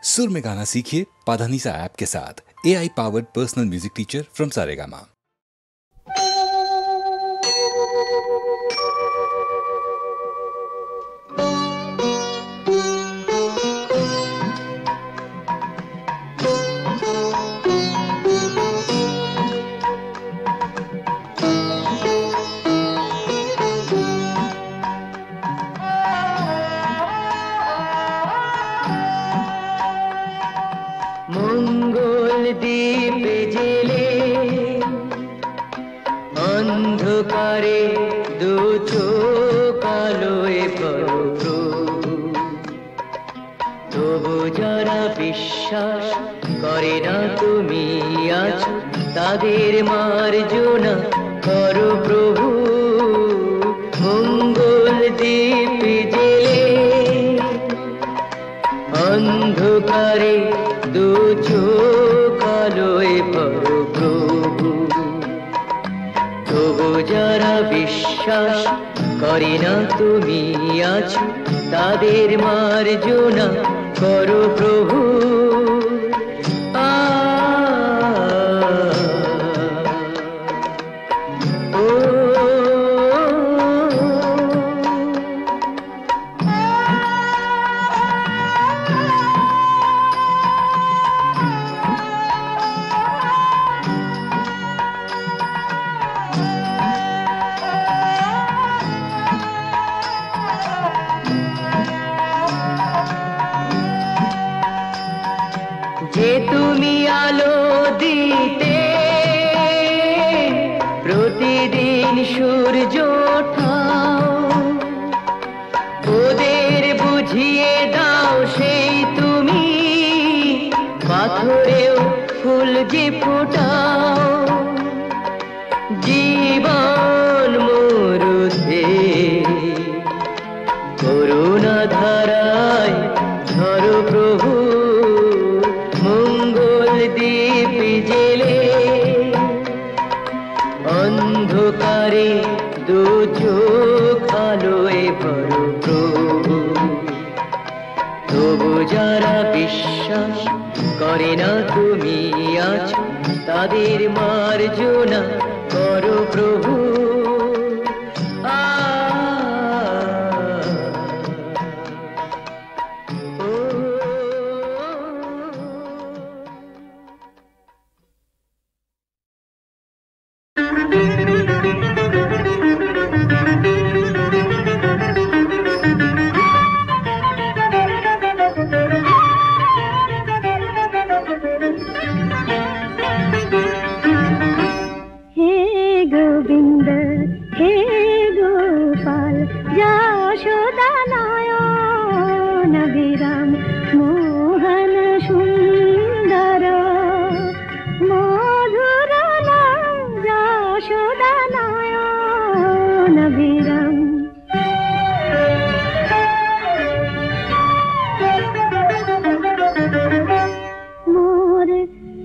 सुर में गाना सीखिए पाधानीसा ऐप के साथ। AI powered personal music teacher from Saregama. দীপে জেলে অন্ধকারে দু চোখ আলোয় ভরো, তবু যারা বিশ্বাস করে না তুমি আছো তাদের মার্জনা করো প্রভু। মঙ্গল দীপে জেলে অন্ধকারে দু চোখ আলোয় ভরো প্রভু, তবু যারা বিশ্বাস করে না তুমি আছো তাদের মার্জনা করো প্রভু। যে তুমি আলো দিতে প্রতিদিন সূর্য ওঠাও, ওদের বুঝিয়ে দাও সেই তুমি পাথরেও ফুল যে ফোটাও। জীবন মরুতে করুণা ধারায় ধরো প্রভু। দীপ জেলে অন্ধকারে দু চোখ আলোয় ভরো প্রভু, তবু যারা বিশ্বাস করে না তুমি আছো তাদের মার্জনা করো প্রভু।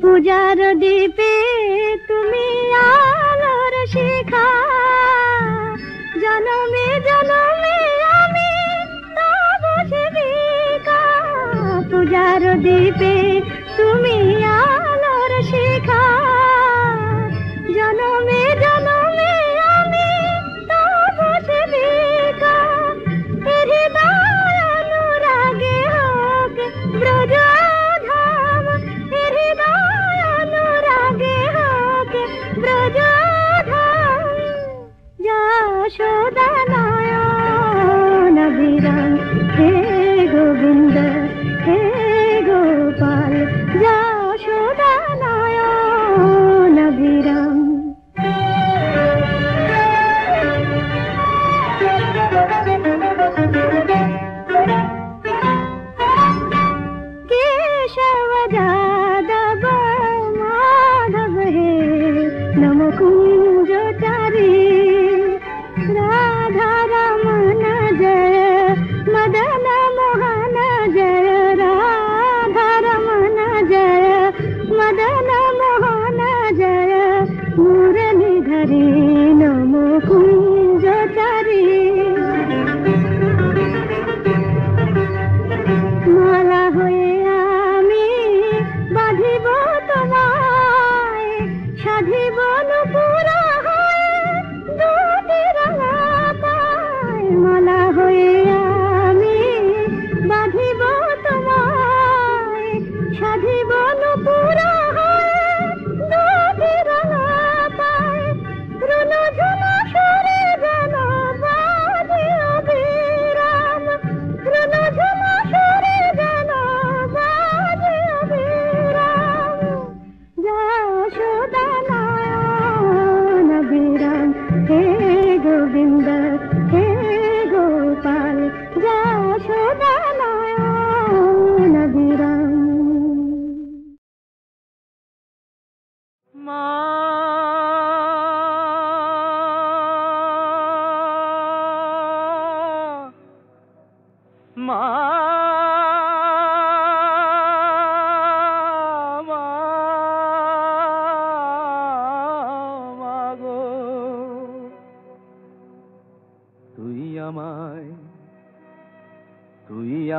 পূজার দীপে তুমি আলোর শিখা, জনমে জনমে আমি তব সেবিকা। পূজার দীপে তুমি আলোর শিখা, জনমে জনমে আমি তব সেবিকা। হৃদয় অনুরাগে হোক ব্রজ যশোদা নয়ন বিরাম, হে গোবিন্দ হে গোপাল, যশোদা নয়ন বিরাম। केशव यादव माधव हे नम कुंज चारी, राधा रमन जय मदन मोहन जय, राधा रमन जय मदन मोहन जय, मुरलीधरी नम कुंज चारी। माला हये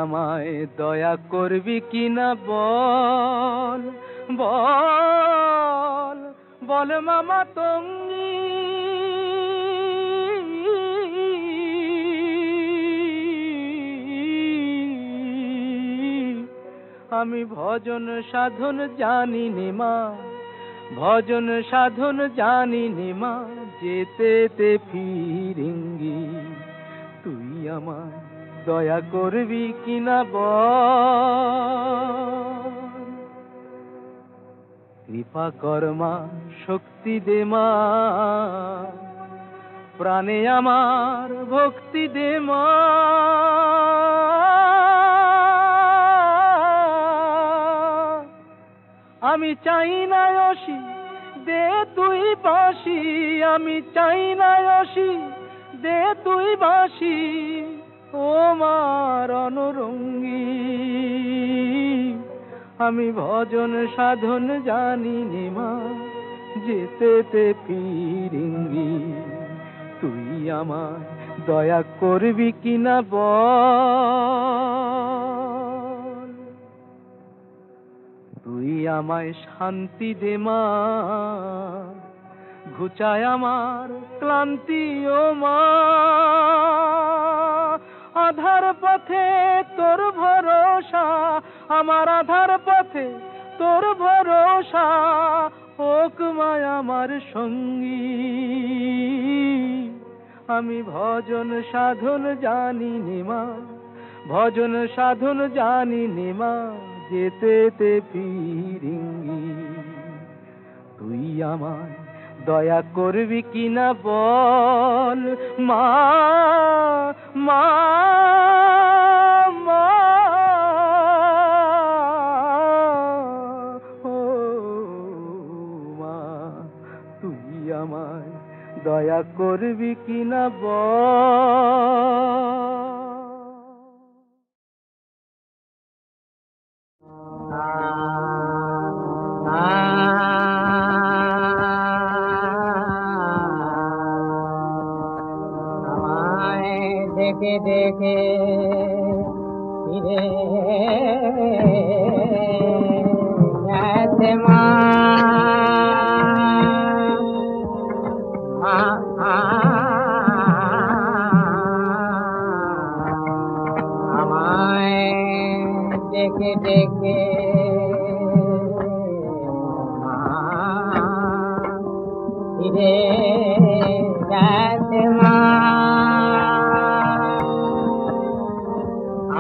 আমায় দয়া করবি কিনা বল বল বল মামা তঙ্গী আমি ভজন সাধন জানি নে মা ভজন সাধন জানি নে মা যেতে তে ফিরেঙ্গি তুই আমায় দয়া করবি কিনা বল কৃপা কর মা শক্তি দে মা প্রাণে আমার ভক্তি দে মা আমি চাই না অসি দে তুই বাঁশি আমি চাই না অসি দে তুই বাঁশি ও মার অনুরঙ্গী আমি ভজন সাধন জানি নে মা যেতে তে ফিরিঙ্গি তুই আমায় দয়া করবি কিনা বল তুই আমায় শান্তি দে মা ঘুচায় আমার ক্লান্তি ও মা আধার পথে তোর ভরসা আমার আধার পথে তোর ভরসা হোক মা আমার সঙ্গী আমি ভজন সাধন জানি নে মা ভজন সাধন জানি নে মা যেতে তে ফিরিঙ্গি তুই আমায় দয়া করবি কিনা বল মা মা মা ও মা তুই আমায় দয়া করবি কিনা বল দেখে দেখে ফিরে গেছে মা আমায় দেখে দেখে ফিরে গেছে মা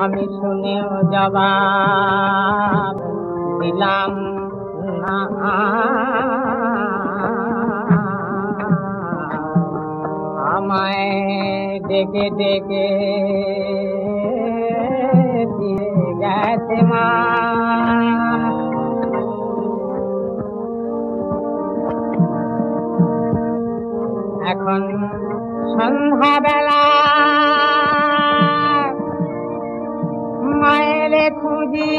আমি শুনেও জবাব দিলাম না আমায় ডেকে ডেকে দিয়ে গেছে মা এখন সন্ধ্যাবেলা মায়ের খুঁজি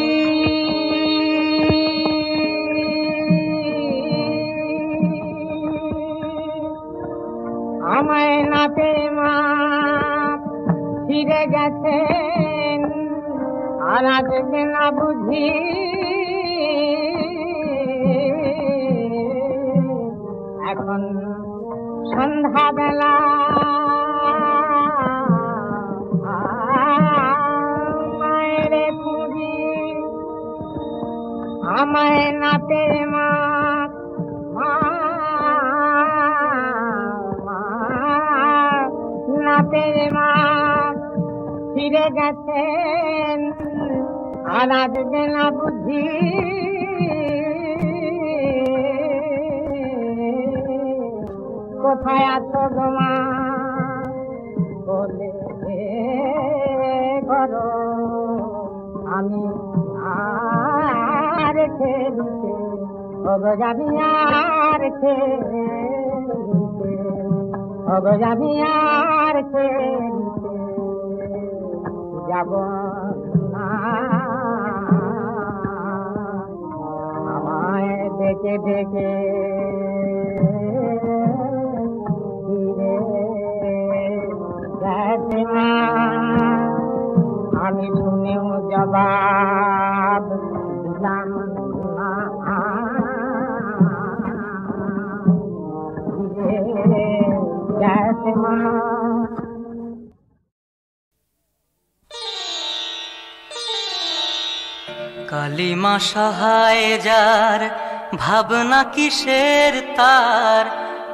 আমায় নাতে মা ফিরে গেছেন আর আজকে না বুঝি এখন সন্ধ্যাবেলা আমায় নাতে মা নাতে মা ফিরে গেছেন আর আজকে না বুঝি কোথায় আছো গো মা বলে করো আমি আর খেলিতে অগজাবি আর খেলিতে অগজাবি আর খেলিতে যাব না আমায় দেখে দেখে ফিরে গেছে মা আমি শুনেও जवाब दिलाम जैसे माँ কালিমা সহায় যার ভাবনা কিসের তার,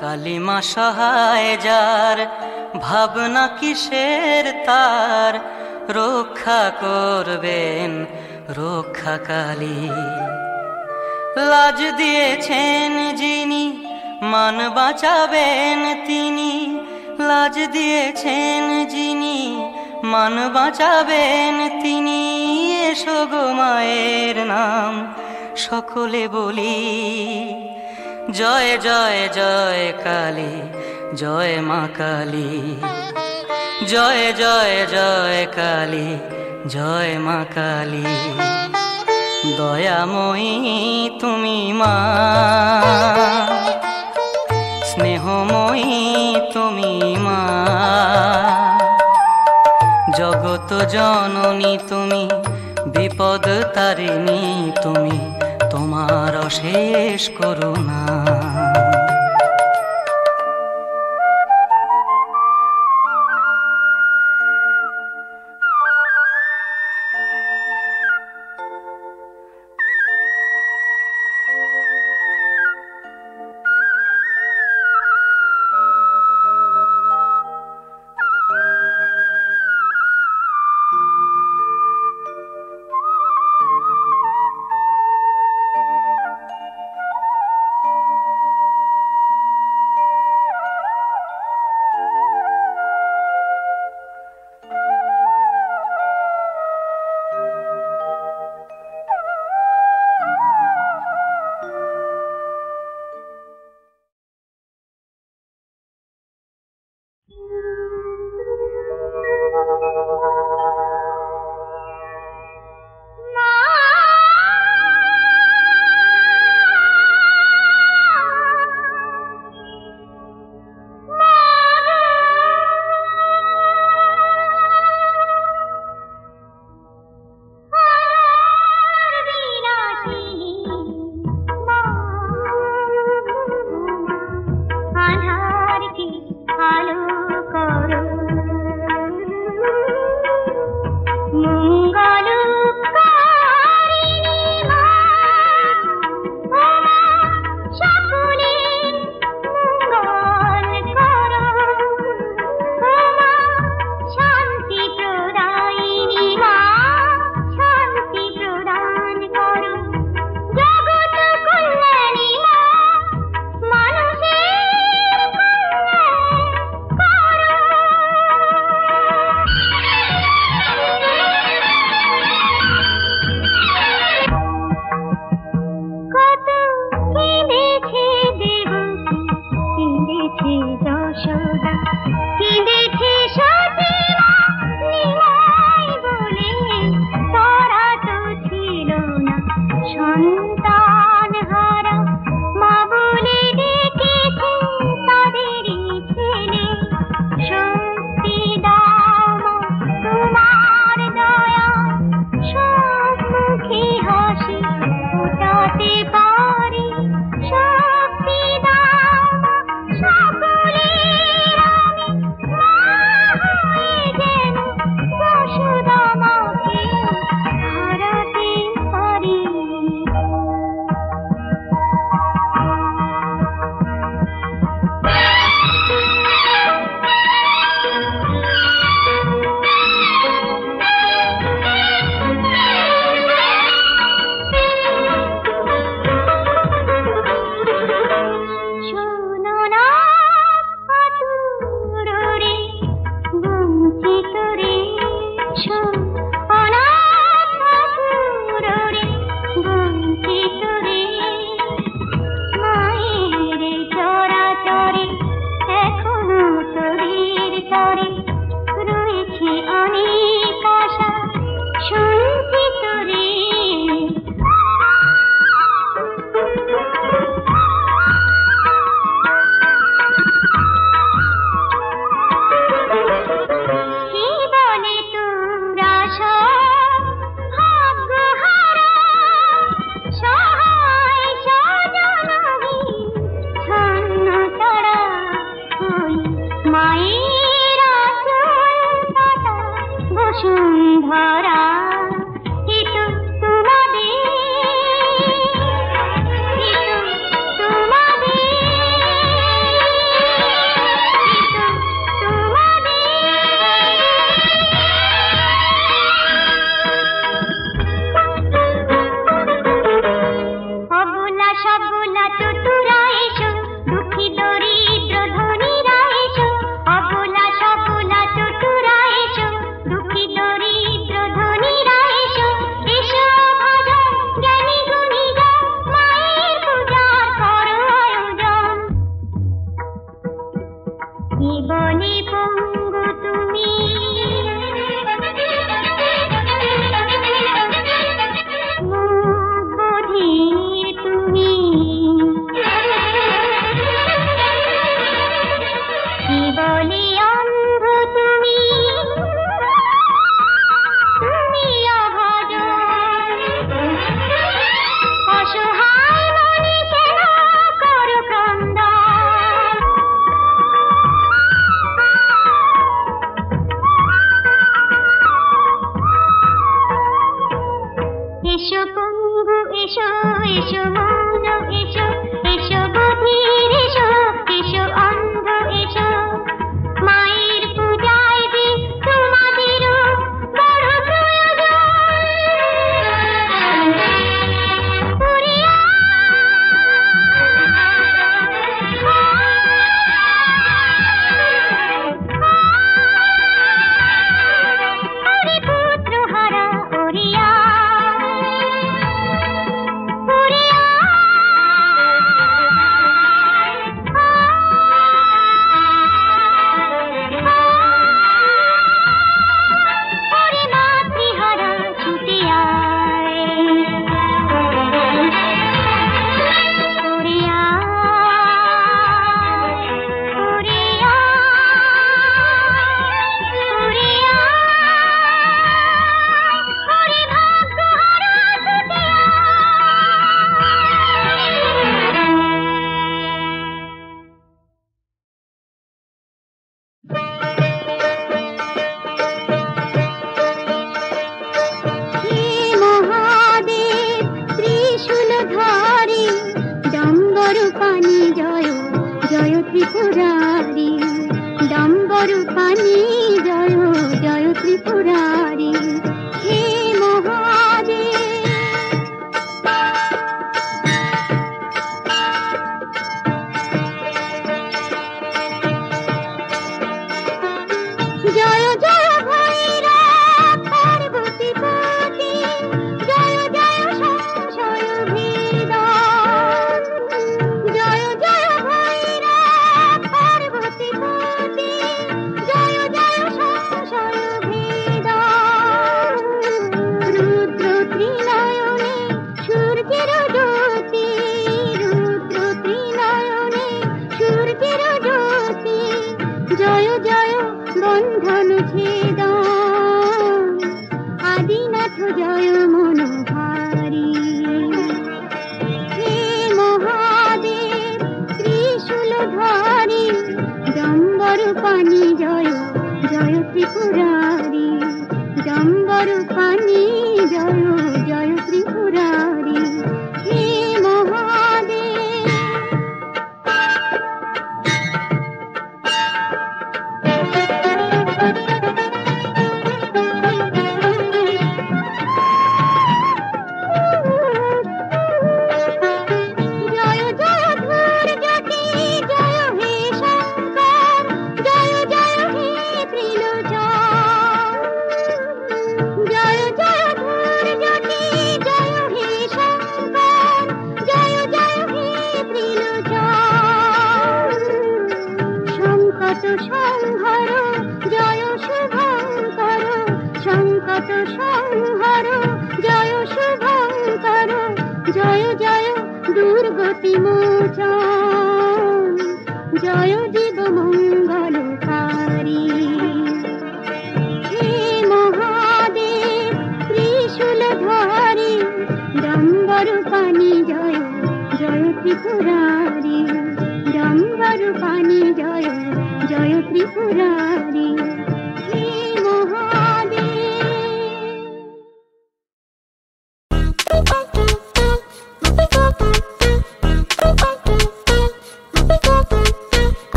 কালিমা সহায় যার ভাবনা কিসের তার, রক্ষা করবেন রক্ষাকালী। লাজ দিয়েছেন যিনি মান বাঁচাবেন তিনি, লাজ দিয়েছেন যিনি মান বাঁচাবেন তিনি। এসো গো মায়ের নাম সকলে বলি, জয় জয় জয় কালী, জয় মা কালী, জয় জয় জয় কালী, জয় মা কালী। দয়াময়ী তুমি মা, স্নেহময়ী তুমি মা, জগত জননী তুমি, বিপদ তারিণী তুমি, তোমার অশেষ করুণা।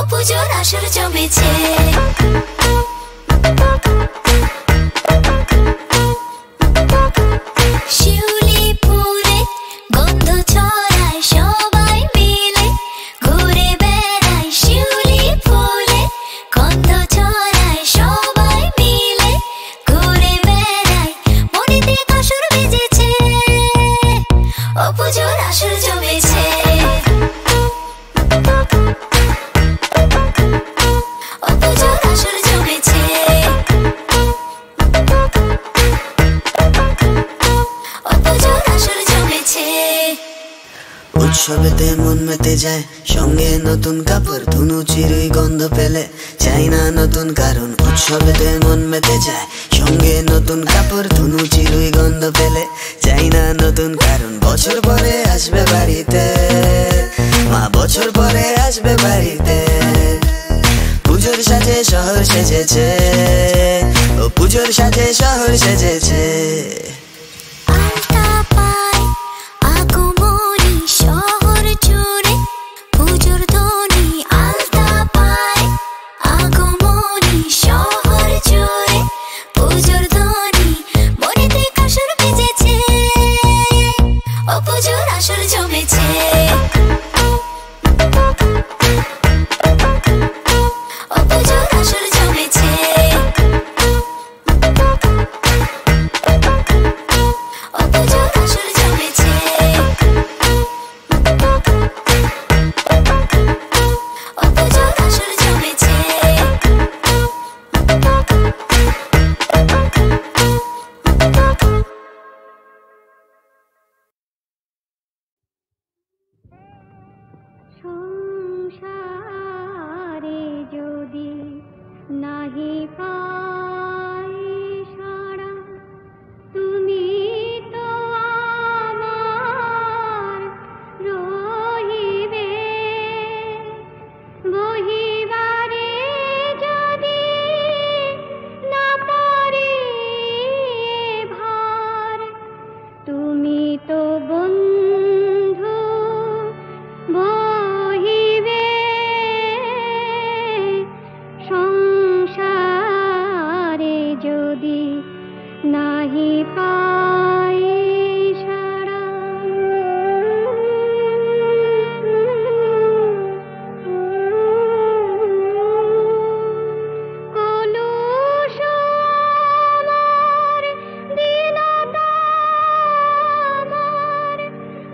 পুজোর উৎসবেতে মন মেতে যায়, সঙ্গে নতুন কাপড় ধুনু চিরুই গন্ধ পেলে চাই না নতুন কারণ। উৎসবেতে মন মেতে যায়, সঙ্গে নতুন কাপড় ধুনু চিরুই গন্ধ পেলে চাই না নতুন কারণ। বছর পরে আসবে বাড়িতে মা, বছর পরে আসবে বাড়িতে। পুজোর সাজে শহর সেজেছে, ও পুজোর সাজে শহর সেজেছে। সংসারে যদি নাহি পাই সারা, তুমি তো আমার রহিবে। বহিবারে যদি না পারি ভার, তুমি তো বন্ধু বহিবে। সংসারে যদি নাহি পাই সারা, কলুষ আমার দীনতা আমার,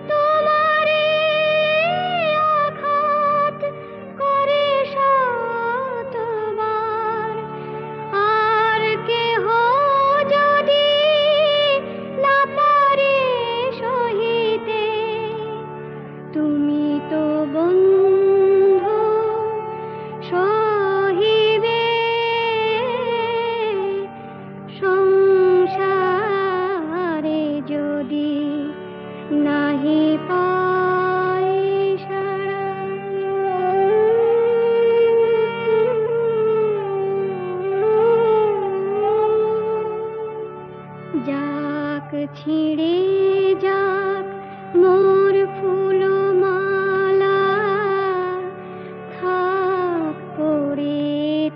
তোমারে আঘাত করে শতবার। আর কেহ যদি না পারে সহিতে, তুমি তো বন্ধু সহিবে। সংসারে যদি নাহি পাই সারা, যাক ছিঁড়ে যাক মোর ফুলমালা, থাক পড়ে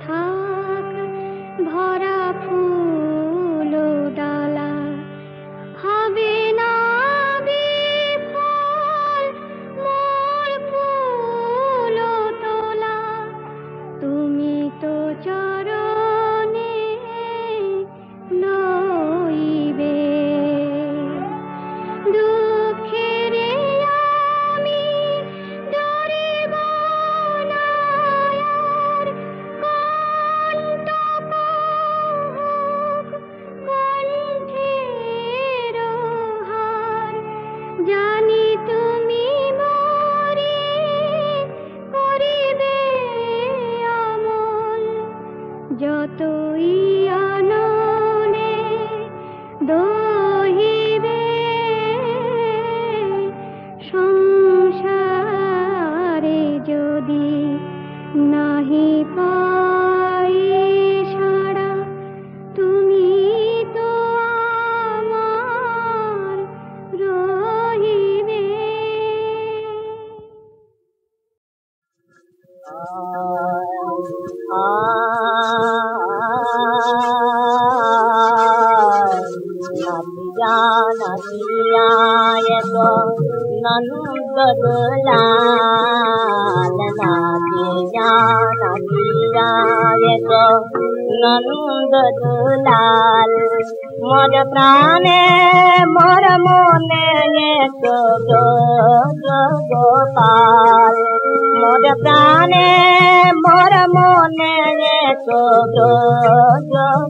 থাক ভরা ফুল ডালা। হবে না বিফল মোর ফুল তোলা, তুমি তো চরণে লইবে। দুঃখের আমি ডরিব না আর, কণ্টক হোক কণ্ঠের হার। জানি তুমি মোরে করিবে আমল, যতই আননে দহিবে। সংসারে যদি নাহি পাই সারা, তুমি তো আমার রহিবে। নন্দ দুলাল মোর প্রাণে মোর মনে গোপাল, মোর প্রাণে মোর মনে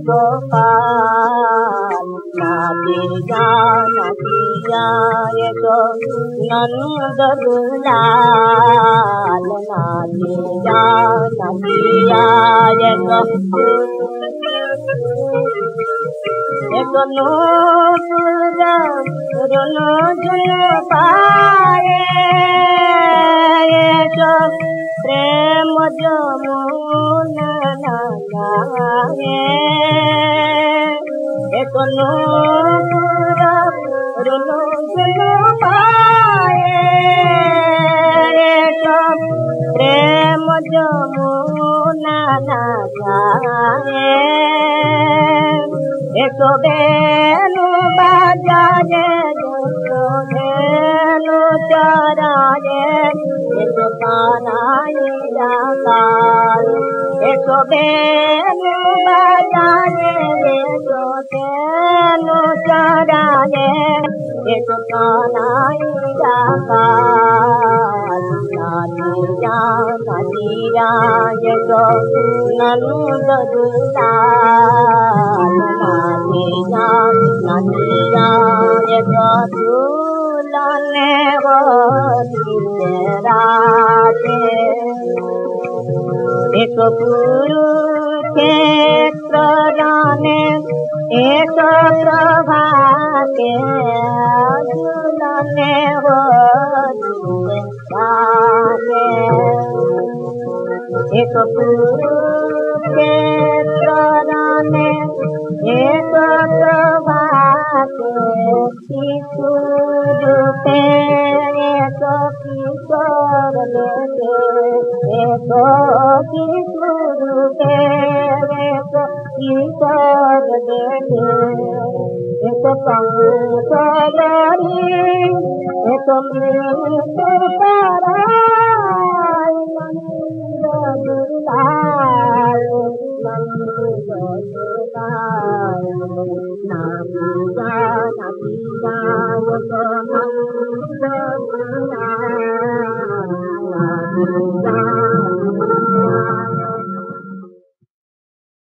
গোপাল। नदिया एक नंद दुलाल नदिया एक नूपुर रुनु जुन पाए एक प्रेम जमुना नाये एक नूपुर रुनु जुन पाए एक प्रेम जमुना नाये एक बेनु बाजाए बेनु चराए एक कानाई जाकाल एक बेनु बाजाए बेनु चराए एक कानाई जाकाल नदिया एक नंद दुलाल नदिया एक दुलाने राजे एक कुरुक्षेत्र जाने एक प्रभाते दुलाने राजे एक कुरुक्षेत्र जाने एक प्रभाते किशोरते एक किशोर लेते एक किशोरते एक किशोर लेते एक पंकजरी एक मृत्यु पराय नंद दुलाल नंद दुलाल नदिया एक नंद दुलाल नदिया